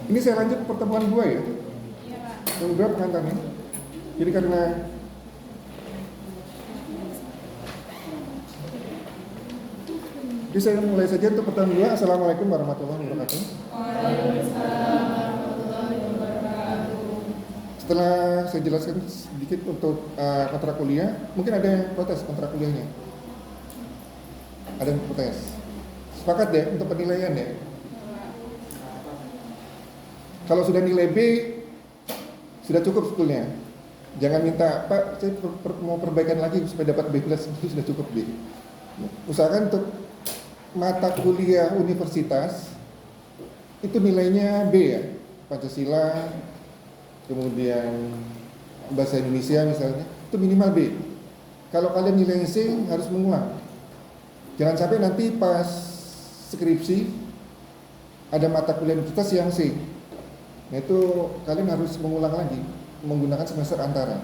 Ini saya lanjut pertemuan 2 ya. Yang berapa pengantarnya? Jadi karena saya mulai saja untuk pertemuan 2. Assalamualaikum warahmatullahi wabarakatuh. Setelah saya jelaskan sedikit untuk kontrak kuliah, mungkin ada yang protes kontrak kuliahnya. Ada yang protes. Sepakat deh untuk penilaian ya. Kalau sudah nilai B, sudah cukup sebetulnya. Jangan minta, Pak, saya mau perbaikan lagi supaya dapat B+, itu sudah cukup B. Usahakan untuk mata kuliah universitas, itu nilainya B ya. Pancasila, kemudian bahasa Indonesia misalnya, itu minimal B. Kalau kalian nilai C, harus mengulang. Jangan sampai nanti pas skripsi, ada mata kuliah universitas yang C. Nah itu kalian harus mengulang lagi menggunakan semester antara.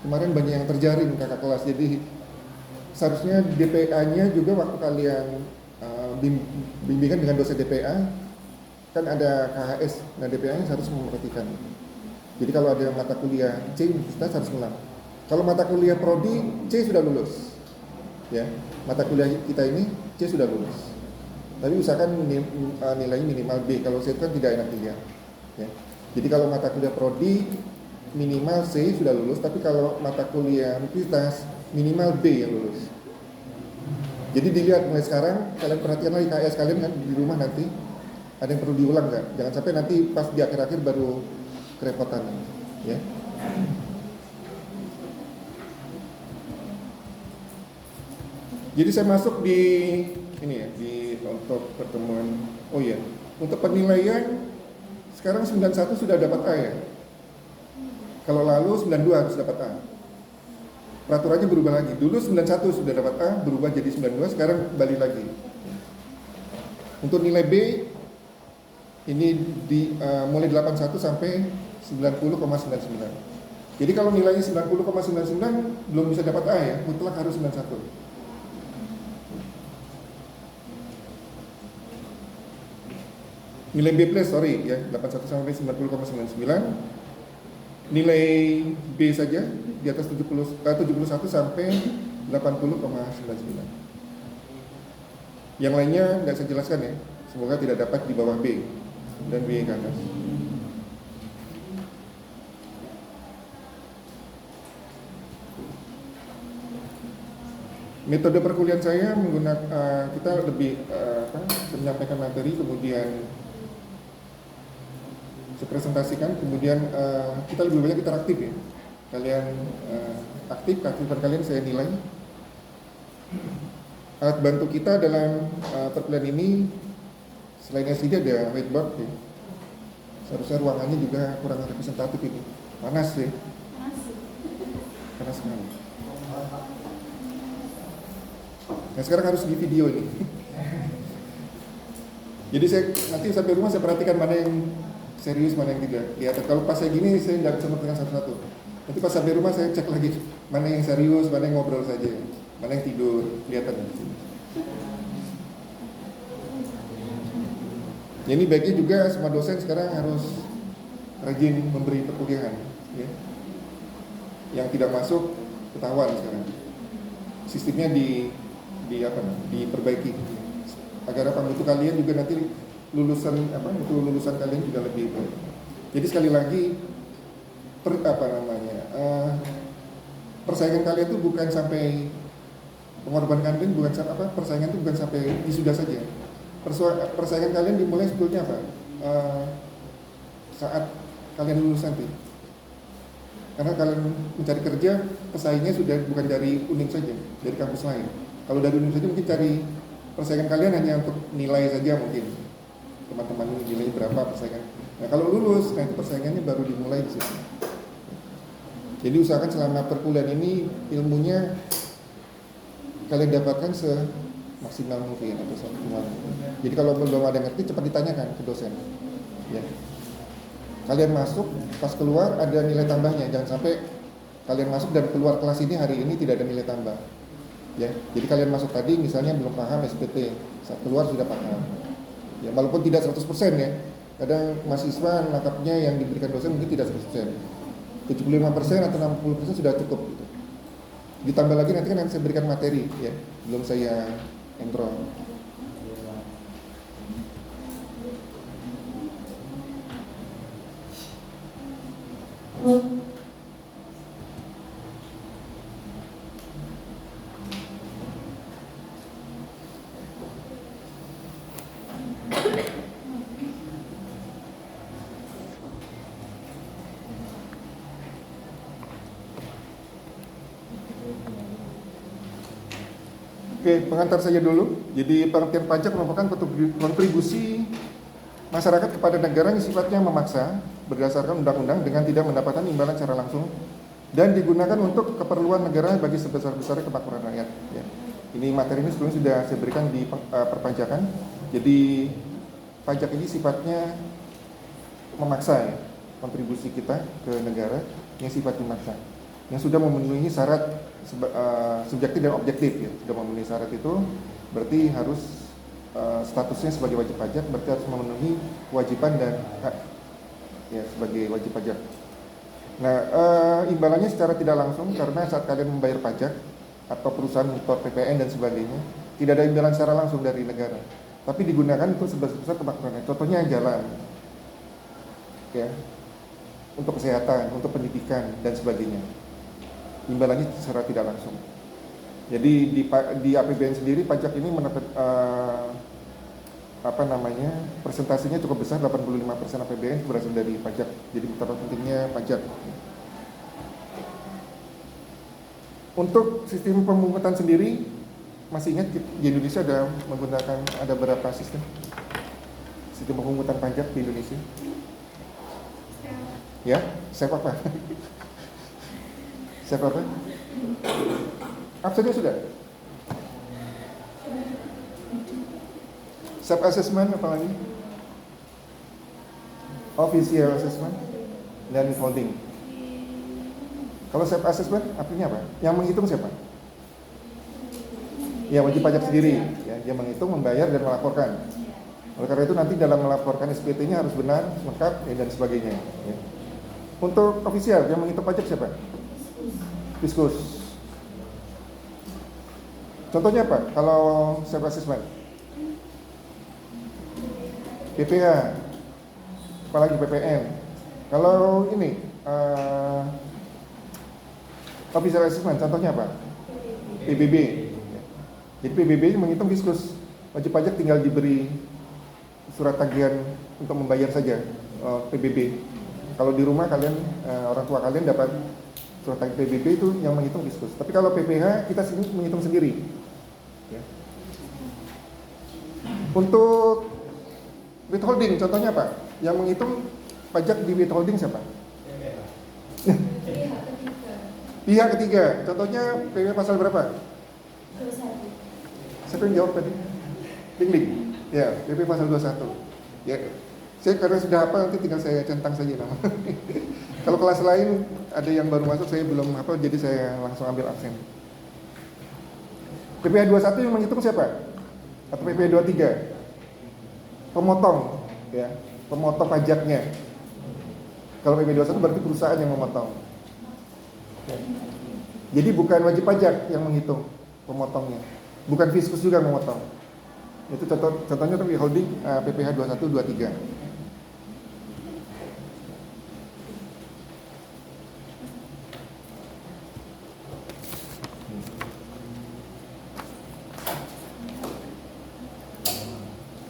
Kemarin banyak yang terjaring kakak kelas, jadi seharusnya DPA-nya juga waktu kalian bimbingan dengan dosen DPA kan ada KHS, nah DPA-nya harus memperhatikan. Jadi kalau ada mata kuliah C, universitas harus ngulang. Kalau mata kuliah prodi C sudah lulus, ya mata kuliah kita ini C sudah lulus. Tapi usahakan nilainya minimal B. Kalau C itu kan tidak enak dilihat. Ya. Jadi kalau mata kuliah prodi minimal C sudah lulus, tapi kalau mata kuliah universitas minimal B yang lulus. Jadi dilihat mulai sekarang, kalian perhatikan lagi KS kalian kan di rumah nanti ada yang perlu diulang nggak? Jangan sampai nanti pas di akhir-akhir baru kerepotan, ya. Jadi saya masuk di ini ya, di untuk pertemuan. Oh iya, untuk penilaian sekarang 91 sudah dapat A ya. Kalau lalu 92 harus dapat A. Peraturannya berubah lagi. Dulu 91 sudah dapat A, berubah jadi 92, sekarang balik lagi. Untuk nilai B ini mulai 81 sampai 90,99. Jadi kalau nilainya 90,99 belum bisa dapat A ya, mutlak harus 91. Nilai B plus, sorry ya, 81 sampai 90,99. Nilai B saja di atas 71 sampai 80,99. Yang lainnya nggak saya jelaskan ya, semoga tidak dapat di bawah B dan B ke atas. Metode perkuliahan saya menggunakan kita lebih menyampaikan materi, kemudian saya presentasikan, kemudian kita lebih banyak interaktif ya. Kalian aktif, keaktifan kalian saya nilai. Alat bantu kita dalam perkuliahan ini selain LCD ada whiteboard ya. Seharusnya ruangannya juga kurang representatif ini. Panas ya. Panas sekali. Nah sekarang harus di video ini. Jadi saya nanti sampai rumah saya perhatikan mana yang serius, mana yang tidak. Lihat kalau pas saya gini saya nggak bisa menentukan satu-satu. Nanti pas sampai rumah saya cek lagi mana yang serius, mana yang ngobrol saja, mana yang tidur, kelihatan. Ya, ini baiknya juga semua dosen sekarang harus rajin memberi perkuliahan. Ya. Yang tidak masuk ketahuan sekarang. Sistemnya diperbaiki agar mutu kalian juga nanti lulusan kalian juga lebih baik. Jadi sekali lagi persaingan kalian itu bukan sampai pengorbanan kalian bukan persaingan itu bukan sampai wisuda saja. Persaingan kalian dimulai sebetulnya saat kalian lulus nanti. Karena kalian mencari kerja, pesaingnya sudah bukan dari UNIM saja, dari kampus lain. Kalau dari UNIM saja mungkin cari persaingan kalian hanya untuk nilai saja mungkin. Teman-teman nilainya berapa persaingan. Nah kalau lulus, nah itu persaingannya baru dimulai di situ. Jadi usahakan selama perkuliahan ini ilmunya kalian dapatkan semaksimal mungkin atau semaksimal mungkin. Jadi kalau belum ada ngerti cepat ditanyakan ke dosen. Ya. Kalian masuk, pas keluar ada nilai tambahnya. Jangan sampai kalian masuk dan keluar kelas ini hari ini tidak ada nilai tambah. Ya, jadi kalian masuk tadi misalnya belum paham SPT, saat keluar sudah paham. Ya, walaupun tidak 100% ya, Kadang mahasiswa nangkapnya yang diberikan dosen mungkin tidak 100%. 75% atau 60% sudah cukup gitu. Ditambah lagi nanti kan saya berikan materi ya, belum saya enroll. Oke, pengantar saja dulu. Jadi pengertian pajak merupakan kontribusi masyarakat kepada negara yang sifatnya memaksa berdasarkan undang-undang dengan tidak mendapatkan imbalan secara langsung dan digunakan untuk keperluan negara bagi sebesar-besarnya kemakmuran rakyat. Ya. Ini materi ini sebelumnya sudah saya berikan di perpajakan. Jadi pajak ini sifatnya memaksa ya, kontribusi kita ke negara yang sifatnya memaksa, yang sudah memenuhi syarat subjektif dan objektif ya. Sudah memenuhi syarat itu berarti harus statusnya sebagai wajib pajak, berarti harus memenuhi kewajiban dan hak ya sebagai wajib pajak. Nah, imbalannya secara tidak langsung karena saat kalian membayar pajak atau perusahaan impor PPN dan sebagainya tidak ada imbalan secara langsung dari negara, tapi digunakan untuk sebesar-besar kemakmuran. Contohnya jalan ya, untuk kesehatan, untuk pendidikan dan sebagainya. Imbalannya secara tidak langsung. Jadi di APBN sendiri pajak ini mendapat presentasinya cukup besar, 85% APBN berasal dari pajak. Jadi betapa pentingnya pajak. Untuk sistem pemungutan sendiri, masih ingat di Indonesia ada berapa sistem pemungutan pajak di Indonesia? Ya, saya apa? Siapa apa? Absennya sudah? Self assessment apa lagi? Official assessment dan withholding. Kalau self assessment artinya apa? Yang menghitung siapa? Ya wajib pajak sendiri. Ya, dia menghitung, membayar dan melaporkan. Oleh karena itu nanti dalam melaporkan SPT-nya harus benar, lengkap ya, dan sebagainya. Ya. Untuk official yang menghitung pajak siapa? Fiskus. Contohnya apa? Kalau self assessment, PPH, apalagi PPN. Kalau ini official assessment, contohnya apa? PBB. Jadi PBB menghitung fiskus. Wajib pajak tinggal diberi surat tagihan untuk membayar saja PBB. Kalau di rumah kalian, orang tua kalian dapat surat tagih PBB itu yang menghitung fiskus. Tapi kalau PPH kita menghitung sendiri. Ya. Untuk withholding contohnya apa? Yang menghitung pajak di withholding siapa? Pihak ketiga. Contohnya PW pasal berapa? 21. Siapa yang jawab tadi? Ding. Ya, PP pasal 21. Ya. Saya karena sudah hafal nanti tinggal saya centang saja nama. Kalau kelas lain ada yang baru masuk saya belum hafal, jadi saya langsung ambil absen. PPh 21 yang menghitung siapa? Atau PPh 23? Pemotong, ya, pemotong pajaknya. Kalau PPh 21 berarti perusahaan yang memotong. Ya. Jadi bukan wajib pajak yang menghitung pemotongnya, bukan fiskus juga yang memotong. Itu contohnya tapi holding PPh 21 23.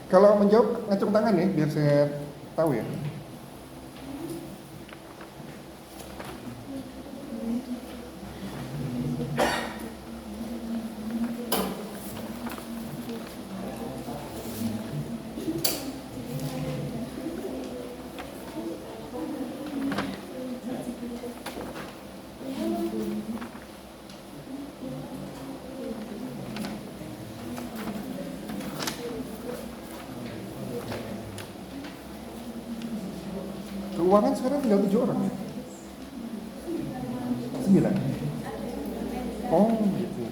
Kalau menjawab ngacung tangan ya, biar saya tahu ya. Keuangan sekarang tinggal 7 orang ya? 9? Oh gitu.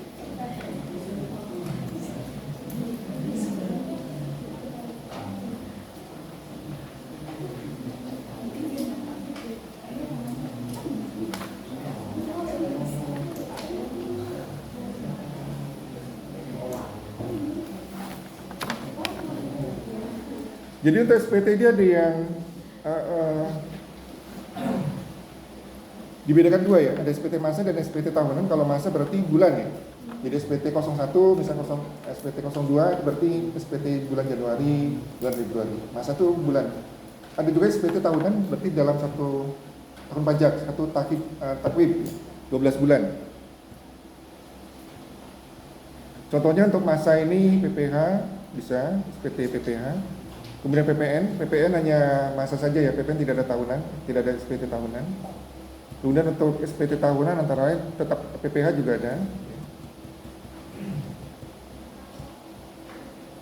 Jadi untuk SPT dia ada yang uh, uh, dibedakan dua ya, ada SPT masa dan SPT tahunan. Kalau masa berarti bulan ya. Jadi SPT 01, misalnya SPT 02 berarti SPT bulan Januari, bulan Februari. Masa itu bulan. Ada juga SPT tahunan berarti dalam satu tahun pajak, satu takwib 12 bulan. Contohnya untuk masa ini PPH bisa SPT PPH. Kemudian PPN hanya masa saja ya, PPN tidak ada tahunan, tidak ada SPT tahunan. Kemudian untuk SPT tahunan antara lain tetap PPH juga ada.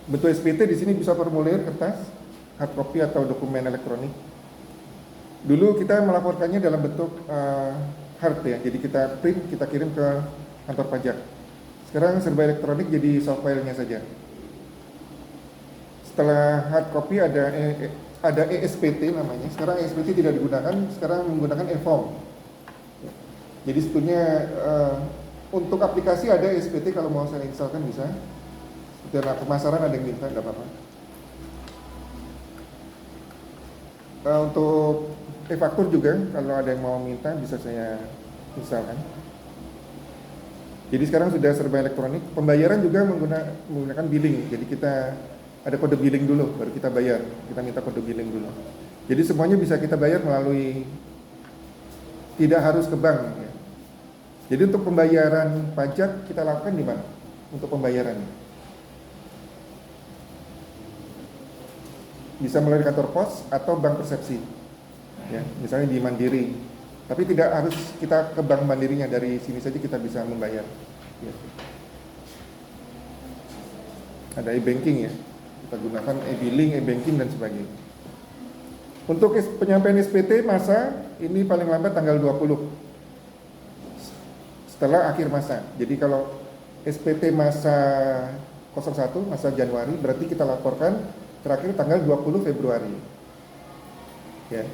Bentuk SPT di sini bisa formulir kertas, hard copy atau dokumen elektronik. Dulu kita melaporkannya dalam bentuk hard ya, jadi kita print, kita kirim ke kantor pajak. Sekarang serba elektronik, jadi soft file-nya saja. Setelah hard copy ada ESPT namanya. Sekarang ESPT tidak digunakan, sekarang menggunakan e-form. Jadi sebetulnya untuk aplikasi ada ESPT, kalau mau saya instalkan bisa. Dan pemasaran ada yang minta, tidak apa-apa. Untuk e-faktur juga, kalau ada yang mau minta bisa saya instalkan. Jadi sekarang sudah serba elektronik. Pembayaran juga menggunakan billing. Jadi kita ada kode billing dulu, baru kita bayar. Kita minta kode billing dulu. Jadi semuanya bisa kita bayar melalui, tidak harus ke bank. Ya. Jadi untuk pembayaran pajak kita lakukan di mana? Untuk pembayaran bisa melalui kantor pos atau bank persepsi. Ya, misalnya di Mandiri. Tapi tidak harus kita ke bank mandirinya, dari sini saja kita bisa membayar. Ya. Ada e-banking ya, kita gunakan e-billing, e-banking dan sebagainya. Untuk penyampaian SPT masa ini paling lambat tanggal 20 setelah akhir masa. Jadi kalau SPT masa 01, masa Januari, berarti kita laporkan terakhir tanggal 20 Februari. Ya.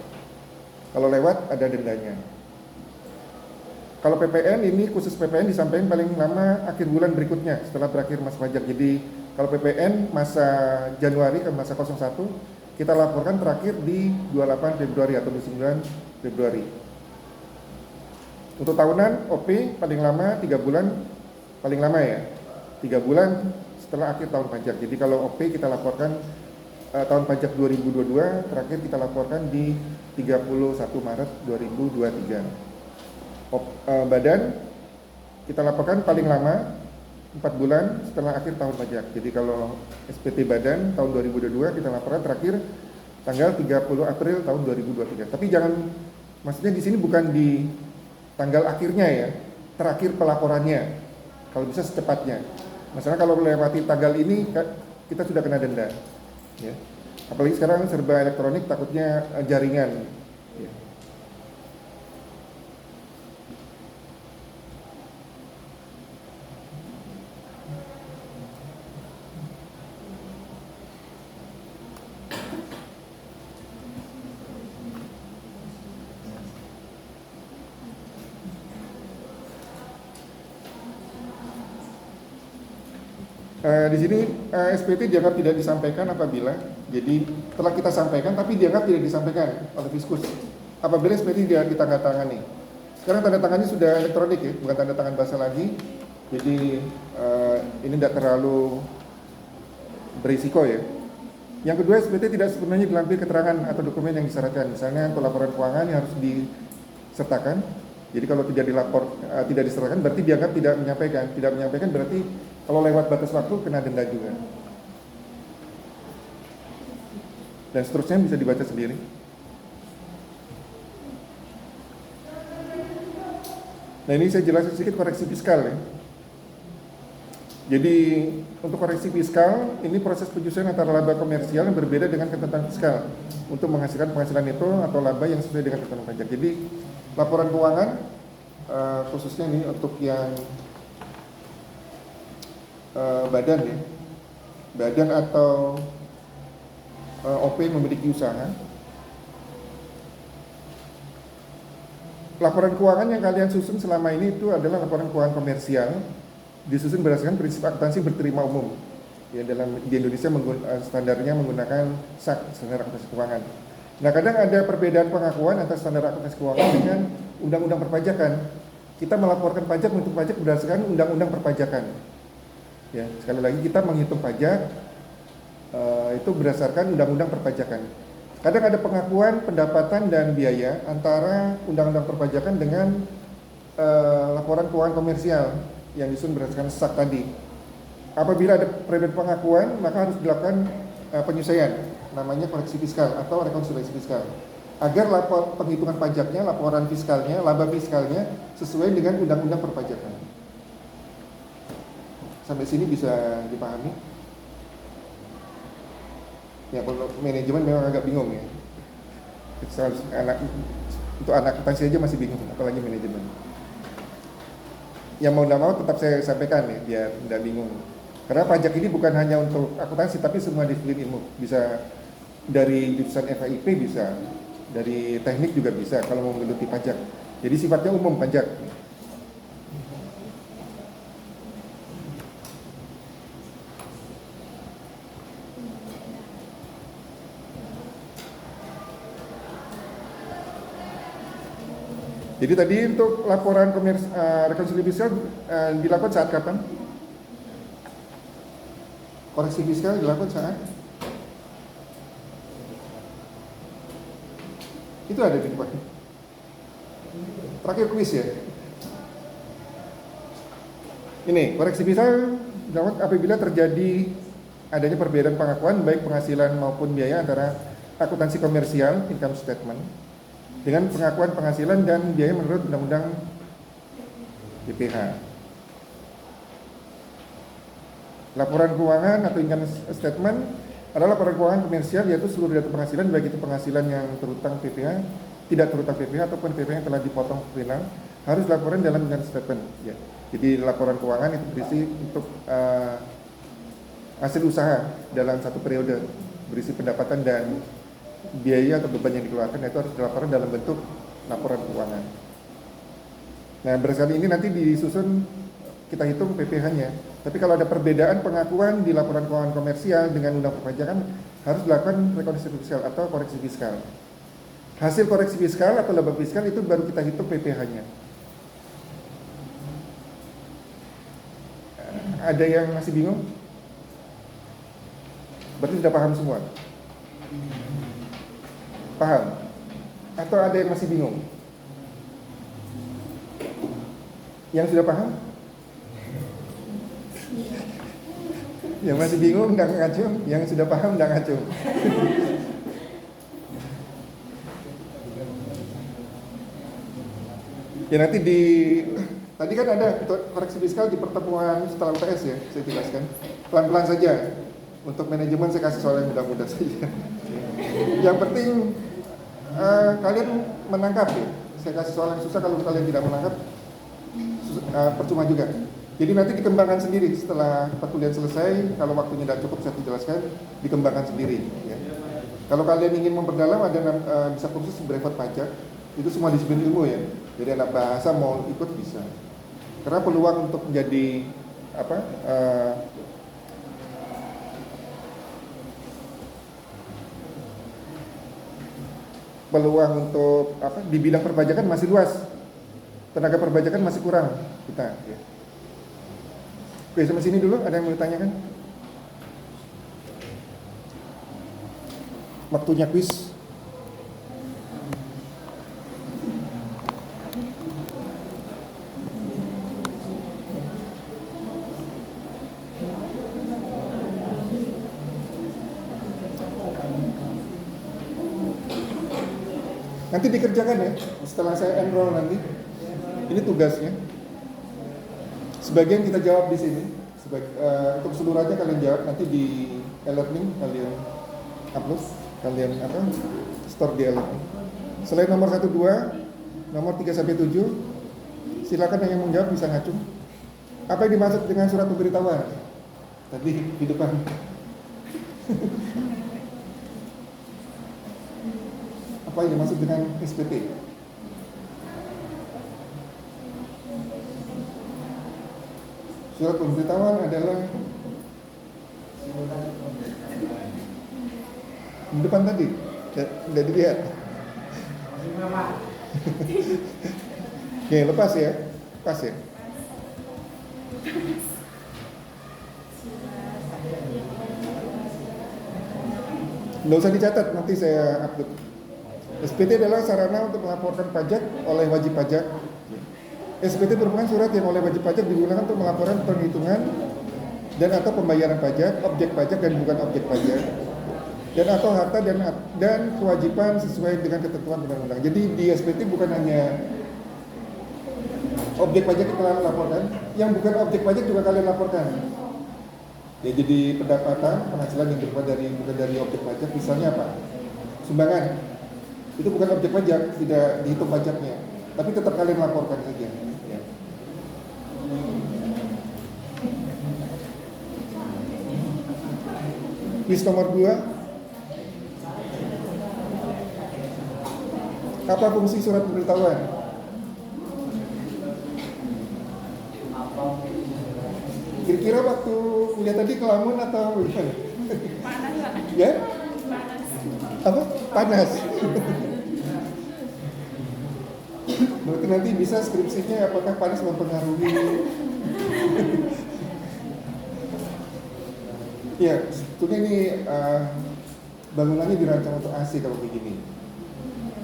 Kalau lewat ada dendanya. Kalau PPN ini khusus PPN disampaikan paling lama akhir bulan berikutnya setelah berakhir masa pajak. Jadi kalau PPN masa Januari ke masa 01 kita laporkan terakhir di 28 Februari atau 29 Februari. Untuk tahunan OP paling lama 3 bulan, paling lama ya 3 bulan setelah akhir tahun pajak. Jadi kalau OP kita laporkan tahun pajak 2022, terakhir kita laporkan di 31 Maret 2023. Badan kita laporkan paling lama 4 bulan setelah akhir tahun pajak. Jadi kalau SPT badan tahun 2022 kita laporkan terakhir tanggal 30 April tahun 2023. Tapi jangan, maksudnya di sini bukan di tanggal akhirnya ya, terakhir pelaporannya. Kalau bisa secepatnya. Masalah kalau melewati tanggal ini kita sudah kena denda. Ya. Apalagi sekarang serba elektronik, takutnya jaringan. Ya. Di sini SPT dianggap tidak disampaikan apabila, jadi telah kita sampaikan tapi dianggap tidak disampaikan oleh Fiskus apabila SPT tidak ditandatangani. Sekarang tanda tangannya sudah elektronik ya, bukan tanda tangan basah lagi. Jadi ini tidak terlalu berisiko ya. Yang kedua, SPT tidak sepenuhnya dilampir keterangan atau dokumen yang disyaratkan. Misalnya untuk laporan keuangan yang harus disertakan. Jadi kalau tidak tidak disertakan berarti dianggap tidak menyampaikan. Tidak menyampaikan berarti kalau lewat batas waktu kena denda juga. Dan seterusnya bisa dibaca sendiri. Nah ini saya jelaskan sedikit koreksi fiskal ya. Jadi untuk koreksi fiskal ini proses penyesuaian antara laba komersial yang berbeda dengan ketentuan fiskal untuk menghasilkan penghasilan itu atau laba yang sesuai dengan ketentuan pajak. Jadi laporan keuangan khususnya ini untuk yang badan ya, badan atau OP memiliki usaha. Laporan keuangan yang kalian susun selama ini itu adalah laporan keuangan komersial, disusun berdasarkan prinsip akuntansi berterima umum. Ya, di Indonesia standarnya menggunakan SAK, standar akuntansi keuangan. Nah, kadang ada perbedaan pengakuan antara standar akuntansi keuangan dengan undang-undang perpajakan. Kita melaporkan pajak untuk pajak berdasarkan undang-undang perpajakan. Ya, sekali lagi kita menghitung pajak itu berdasarkan undang-undang perpajakan. Kadang ada pengakuan pendapatan dan biaya antara undang-undang perpajakan dengan laporan keuangan komersial yang disusun berdasarkan SAK tadi. Apabila ada perbedaan pengakuan, maka harus dilakukan penyesuaian, namanya koreksi fiskal atau rekonsiliasi fiskal, agar penghitungan pajaknya, laporan fiskalnya, laba fiskalnya sesuai dengan undang-undang perpajakan. Sampai sini bisa dipahami? Ya, kalau manajemen memang agak bingung ya. Untuk anak akuntansi aja masih bingung, apalagi manajemen. Yang mau tidak mau tetap saya sampaikan ya, biar tidak bingung. Karena pajak ini bukan hanya untuk akuntansi, tapi semua disiplin ilmu. Bisa dari jurusan FIP, bisa dari teknik juga bisa kalau mau menggeluti pajak. Jadi sifatnya umum pajak. Jadi tadi untuk laporan rekonsiliasi fiskal dilakukan saat kapan? Koreksi fiskal dilakukan saat? Itu ada di depan. Terakhir kuis ya. Ini koreksi fiskal dilakukan apabila terjadi adanya perbedaan pengakuan baik penghasilan maupun biaya antara akuntansi komersial income statement dengan pengakuan penghasilan dan biaya menurut undang-undang BPH. Laporan keuangan atau income statement adalah laporan keuangan komersial, yaitu seluruh data penghasilan, baik itu penghasilan yang terutang PPh, tidak terutang PPh ataupun PPh yang telah dipotong final, harus dilaporkan dalam income statement. Ya. Jadi laporan keuangan itu berisi untuk hasil usaha dalam satu periode, berisi pendapatan dan biaya atau beban yang dikeluarkan, itu harus dilaporkan dalam bentuk laporan keuangan. Nah, berdasarkan ini nanti disusun kita hitung PPh-nya. Tapi kalau ada perbedaan pengakuan di laporan keuangan komersial dengan undang perpajakan, harus dilakukan rekonsiliasi fiskal atau koreksi fiskal. Hasil koreksi fiskal atau laba fiskal itu baru kita hitung PPh-nya. Ada yang masih bingung? Berarti sudah paham semua? Paham? Atau ada yang masih bingung? Yang sudah paham? Yang masih bingung nggak ngacung, yang sudah paham nggak ngacung. Ya nanti tadi kan ada koreksi fiskal di pertemuan setelah UTS ya, saya jelaskan. Pelan-pelan saja. Untuk manajemen saya kasih soal yang mudah-mudah saja. Yang penting kalian menangkap ya. Saya kasih soal yang susah, kalau kalian tidak menangkap percuma juga. Jadi nanti dikembangkan sendiri setelah perkuliahan selesai. Kalau waktunya tidak cukup saya jelaskan, dikembangkan sendiri ya. Kalau kalian ingin memperdalam, ada bisa kursus brevet pajak. Itu semua disiplin ilmu ya. Jadi anak bahasa mau ikut bisa. Karena peluang untuk menjadi peluang untuk di bidang perpajakan masih luas. Tenaga perpajakan masih kurang kita ya. Oke, sampai sini dulu. Ada yang mau ditanyakan? Waktunya kuis. Nanti dikerjakan ya, setelah saya enroll nanti. Ini tugasnya. Sebagian kita jawab di sini. Untuk keseluruhannya kalian jawab. Nanti di e-learning kalian upload, kalian store di e-learning. Selain nomor 1, 2, nomor 3 sampai 7, silakan yang menjawab bisa ngacung. Apa yang dimaksud dengan surat pemberitahuan? Tadi di depan. Apa yang dimaksud dengan SPT? Surat pemberitahuan adalah Di depan tadi, nggak dilihat. Oke, lepas ya, lepas ya. Nggak usah dicatat, nanti saya upload. SPT adalah sarana untuk melaporkan pajak oleh wajib pajak. SPT merupakan surat yang oleh wajib pajak digunakan untuk melaporkan penghitungan dan atau pembayaran pajak, objek pajak dan bukan objek pajak, dan atau harta dan kewajiban sesuai dengan ketentuan undang-undang. Jadi di SPT bukan hanya objek pajak yang kalian laporkan, yang bukan objek pajak juga kalian laporkan. Ya, jadi pendapatan, penghasilan yang bukan dari objek pajak, misalnya apa? Sumbangan. Itu bukan objek pajak, tidak dihitung pajaknya, tapi tetap kalian laporkan saja. Ya. Quiz nomor 2. Apa fungsi surat pemberitahuan? Kira-kira waktu kuliah tadi kelamun atau gimana? Panas, Pak. Ya? Panas. Apa? Panas. Berarti nanti bisa skripsinya apakah panas mempengaruhi? Ya, sebetulnya ini bangunannya dirancang untuk AC kalau begini.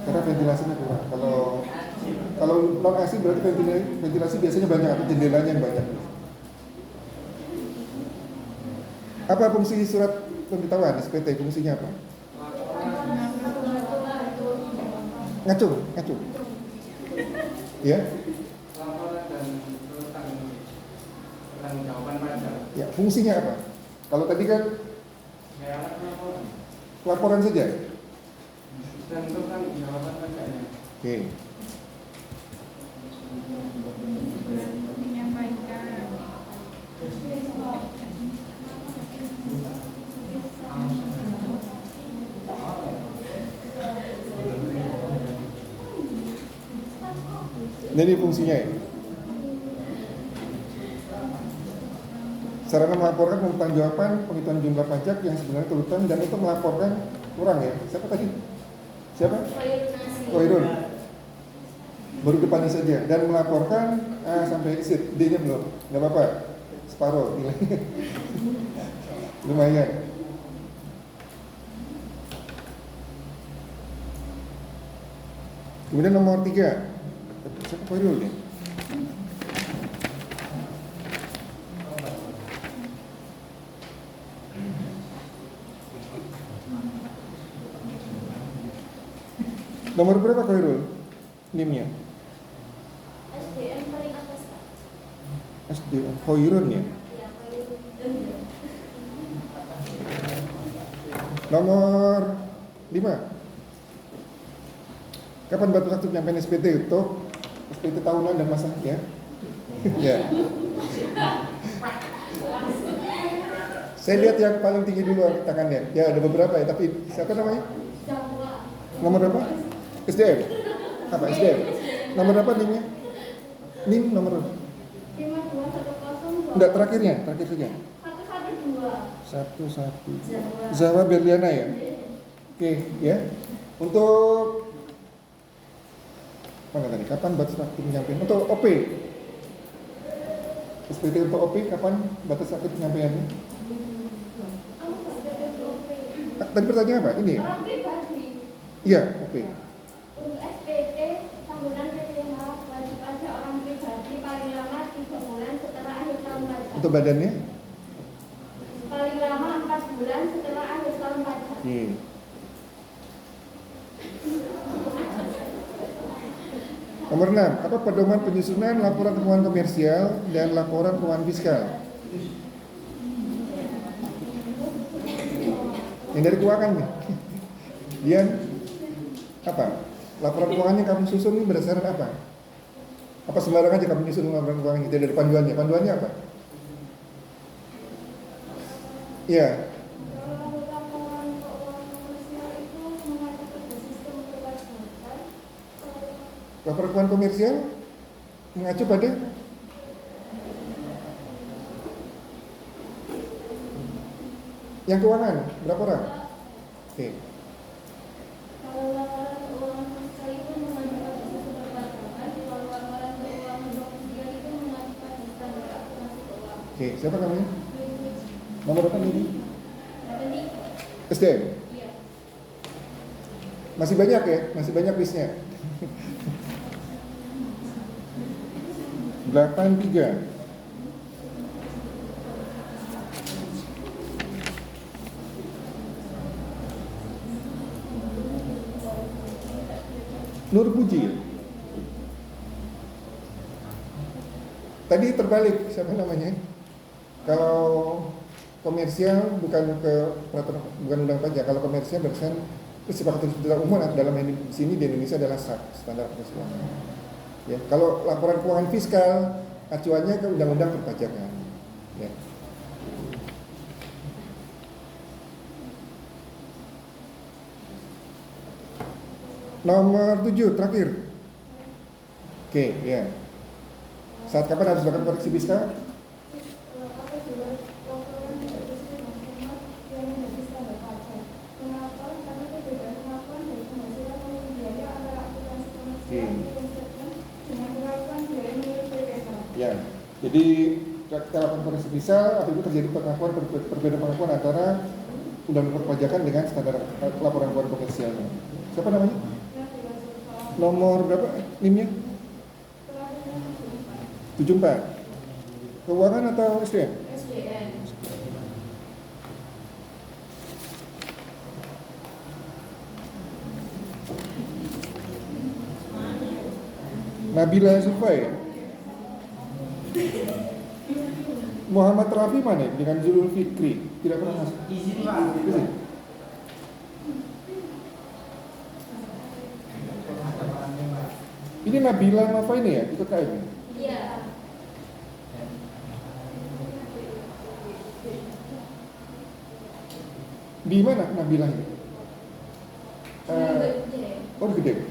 Karena ventilasinya kurang. Kalau non AC berarti ventilasi biasanya banyak atau jendelanya yang banyak. Apa fungsi surat pemberitahuan SPT? Fungsinya apa? Ngacu. Ya? Ya, fungsinya apa? Kalau tadi kan laporan saja. Oke. Menyampaikan. Jadi fungsinya ya. Sarana melaporkan pertanggungjawaban penghitungan jumlah pajak yang sebenarnya terutang dan itu melaporkan kurang ya. Siapa tadi? Siapa? Koirun. Baru depannya saja dan melaporkan sampai exit D-nya belum. Enggak apa-apa. Separuh nilainya. Lumayan. Kemudian nomor 3. Siapa Koirun ya? Nomor berapa Koirul? NIM-nya? SDM paling atas, Pak. SDM Koirun ya? Iya, paling. Nomor 5. Kapan batas waktu penyampaian SPT untuk SPT tahunan dan masanya? Ya. Saya lihat yang paling tinggi dulu tangannya. Ya ada beberapa ya, tapi siapa namanya? Nomor berapa? SDM. Apa SDM? Nomor berapa NIM-nya? NIM nomor berapa? 5210. Enggak, terakhir saja. 11. Zawa Berliana ya. Oke, ya. Untuk mana tadi? Kapan batas waktu penyampaian? Untuk OP. SPT untuk OP kapan batas waktu penyampaiannya? Tadi pertanyaan apa? Ini? Orang pribadi. Iya, OP. Untuk SPT tahunan PPH wajib pajak orang pribadi paling lama 3 bulan setelah akhir tahun pajak. Untuk badannya? Paling lama 4 bulan setelah akhir tahun pajak. Nomor 6. Apa pedoman penyusunan laporan keuangan komersial dan laporan keuangan fiskal? Yang dari keuangan nih. Dian, apa? Laporan keuangan yang kamu susun ini berdasarkan apa? Apa sembarang aja kamu nyusun laporan keuangan itu dari panduannya? Panduannya apa? Iya. Kalau laporan keuangan komersial itu mengacu pada sistem perpajakan. Laporan keuangan komersial mengacu pada Yang keuangan berapa orang? Oke. Kalau laporan keuangan sekalipun mengajukan proses perpajakan, kalau laporan keuangan domestik itu mengajukan standar akuntansi keuangan. Oke, siapa namanya? Nomor berapa ini? Berarti SDM. iya. Masih banyak ya? Masih banyak listnya. 83. Nur Puji. Tadi terbalik, siapa namanya? Kalau komersial bukan ke peraturan, bukan undang pajak. Kalau komersial berdasarkan kesepakatan secara umum dalam di sini di Indonesia adalah SAK, standar akuntansi keuangan. Ya, kalau laporan keuangan fiskal acuannya ke undang-undang perpajakan. Ya. Nomor 7 terakhir. Oke, ya. Saat kapan harus dilakukan koreksi fiskal? Apabila laporan tidak sesuai dengan format yang menjadi standar pajak. Mengapa? Karena perbedaan pengakuan dari penghasilan maupun biaya antara akuntansi komersial dengan pengakuan biaya milik BPH. Ya. Jadi kita lakukan koreksi fiskal apabila terjadi perbedaan pengakuan antara undang-undang perpajakan dengan standar laporan keuangan komersialnya. Siapa namanya? Nomor berapa? NIM-nya? 74. Keuangan atau SDM? SDN. Nabila Zulfai. Muhammad Rafi mana dengan Zulul Fikri? Tidak pernah masuk. Izin Pak. Izin. Ini Nabila Nafa ini ya, ikut KM ya? Iya. Di mana Nabila ini? Oh, di Gede.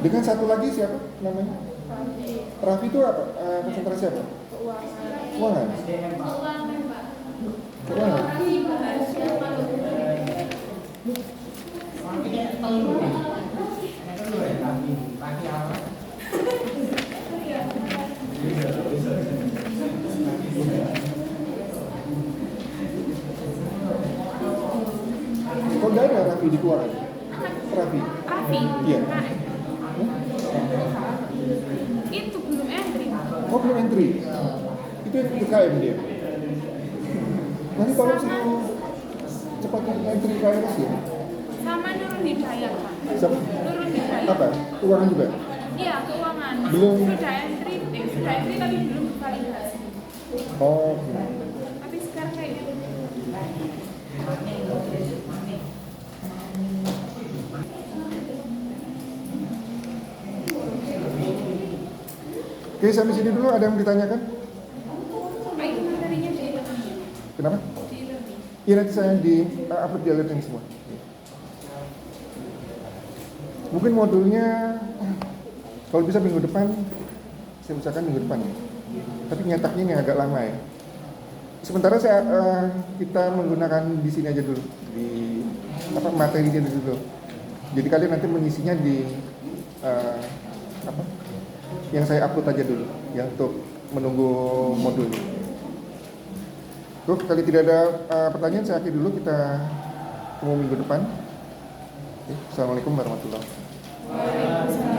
Dengan satu lagi siapa namanya? Raffi itu apa? Konsentrasi apa? Keuangan. SDM Pak. Keuangan, Pak. Keuangan. Operasi bahasa Maluku. Makanya telur nih. Ada telur ya tadi. Pagi apa? Kok nggak ada Raffi di keuangan? Raffi. Raffi. Iya. Itu belum entry. Oh, belum entry. Itu yang UKM dia. Nanti tolong suruh cepat entry KRS ya. Sama Nurul Hidayat, Pak. Siapa? Nurul Hidayat. Apa? Keuangan juga? Iya, keuangan. Belum. Sudah entry tapi belum validasi. Oh, Tapi sekarang kayaknya oke, sampai sini dulu. Ada yang ditanyakan? Pak itu materinya di Kenapa? e-learning. Iya, nanti saya di upload di alert ini semua. Mungkin modulnya kalau bisa minggu depan, saya usahakan minggu depan ya. Tapi nyetaknya ini agak lama ya. Sementara kita menggunakan di sini aja dulu, di materinya dulu. Jadi kalian nanti mengisinya di yang saya upload aja dulu, ya, untuk menunggu modulnya. Tuh, kali tidak ada pertanyaan, saya akhiri dulu. Kita ketemu minggu depan. Oke, Assalamualaikum warahmatullahi wabarakatuh.